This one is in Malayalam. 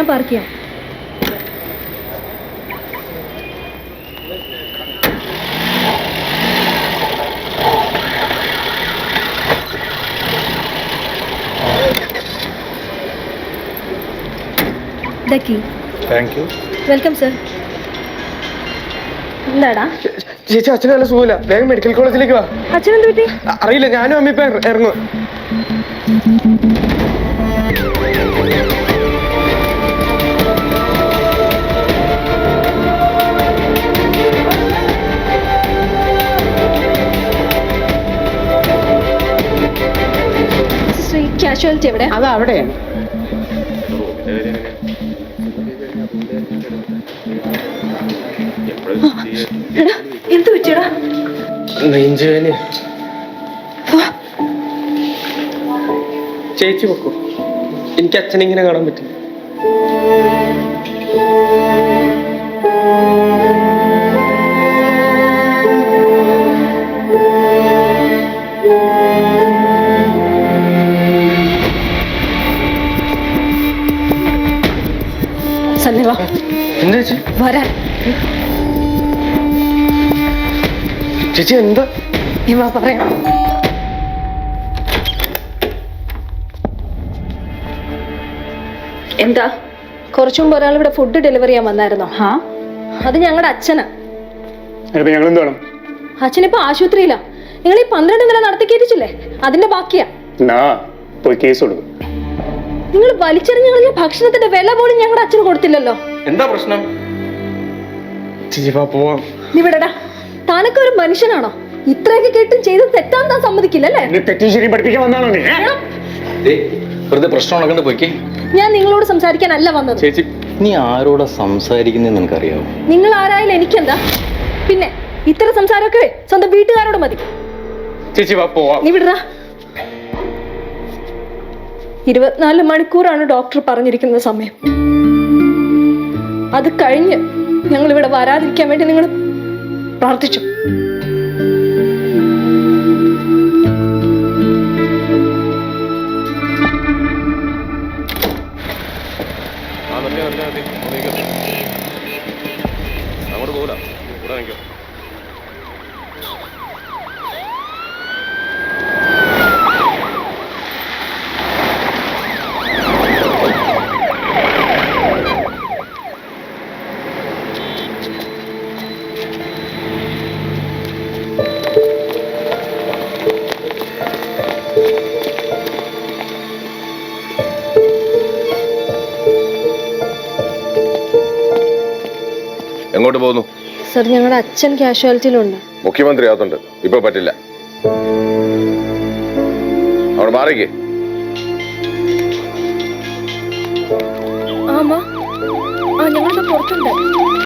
ഞാൻ പാർക്ക് ചെയ്യാം. Thank you. Welcome sir. എന്താടാ ചേച്ചി അച്ഛന് നല്ല സുഖമില്ല, വേഗം മെഡിക്കൽ കോളേജിലേക്ക് വാ. അച്ഛനെന്ത് പറ്റി? അറിയില്ല, ഞാനും അമ്മ ഇപ്പൊ ഇറങ്ങും. കാഷ്വാലിറ്റി എവിടെ? അത് അവിടെയാണ്. എന്ത് പറ്റിയടാ? നെഞ്ചുവേദന. ചേച്ചി വെക്കൂ, എനിക്ക് അച്ഛനെ ഇങ്ങനെ കാണാൻ പറ്റും. സന്നിവാ എന്താ ചേച്ചി? വരാൻ. ചേച്ചി എന്താ? ഇവ പറയാം. എന്താ? കുറച്ചു മുമ്പ് ഒരാൾ ഇവിടെ ഫുഡ് ഡെലിവറി ചെയ്യാൻ വന്നായിരുന്നോ? അത് ഞങ്ങളുടെ അച്ഛനാ. ഞങ്ങൾ എന്ത് വേണം? അച്ഛനിപ്പോ ആശുപത്രിയിലാ. നിങ്ങൾ ഈ 12 നില നടത്തി കയറ്റിച്ചില്ലേ, അതിന്റെ ബാക്കിയാ. പോയി കേസ് കൊടുക്കും. നിങ്ങൾ വലിച്ചെറിഞ്ഞ ഭക്ഷണത്തിന്റെ വില പോലും ഞങ്ങളുടെ അച്ഛന് കൊടുത്തില്ലല്ലോ. എന്താ പ്രശ്നം? ചേച്ചി പോവാം. നീ വിടടാ. താനൊക്കെ ഒരു മനുഷ്യനാണോ? ഇത്രയൊക്കെ കേട്ടും ചെയ്ത് തെറ്റാൻ താൻ സമ്മതിക്കില്ലല്ലേ? പഠിപ്പിക്കാൻ വന്നാണോ നീ? വെറുതെ പ്രശ്നം ഉണക്കണ്ട് പോയിക്കേ. ഞാൻ നിങ്ങളോട് സംസാരിക്കാനല്ല വന്നത്. ചേച്ചി, നീ ആരോടാ സംസാരിക്കുന്നതെന്ന് നിനക്കറിയാവോ? നിങ്ങൾ ആരായാലും എനിക്കെന്താ? പിന്നെ ഇത്തരം സംസാരമൊക്കെ സ്വന്തം വീട്ടുകാരോട് മതി. ചേച്ചി പോവാം. നീ വിടടാ. 24 മണിക്കൂറാണ് ഡോക്ടർ പറഞ്ഞിരിക്കുന്ന സമയം. അത് കഴിഞ്ഞ് ഞങ്ങൾ ഇവിടെ വരാതിരിക്കാൻ വേണ്ടി നിങ്ങൾ പ്രാർത്ഥിച്ചു. അങ്ങോട്ട് പോകില്ല, ഇവിടെ നിൽക്കും. എങ്ങോട്ട് പോകുന്നു? സർ, ഞങ്ങളുടെ അച്ഛൻ കാഷ്വാലിറ്റിയിലുണ്ട്. മുഖ്യമന്ത്രി അകത്തുണ്ട്, ഇപ്പൊ പറ്റില്ല. അവിടെ മാറിക്കേ. ഞങ്ങളുടെ പുറത്തുണ്ട്.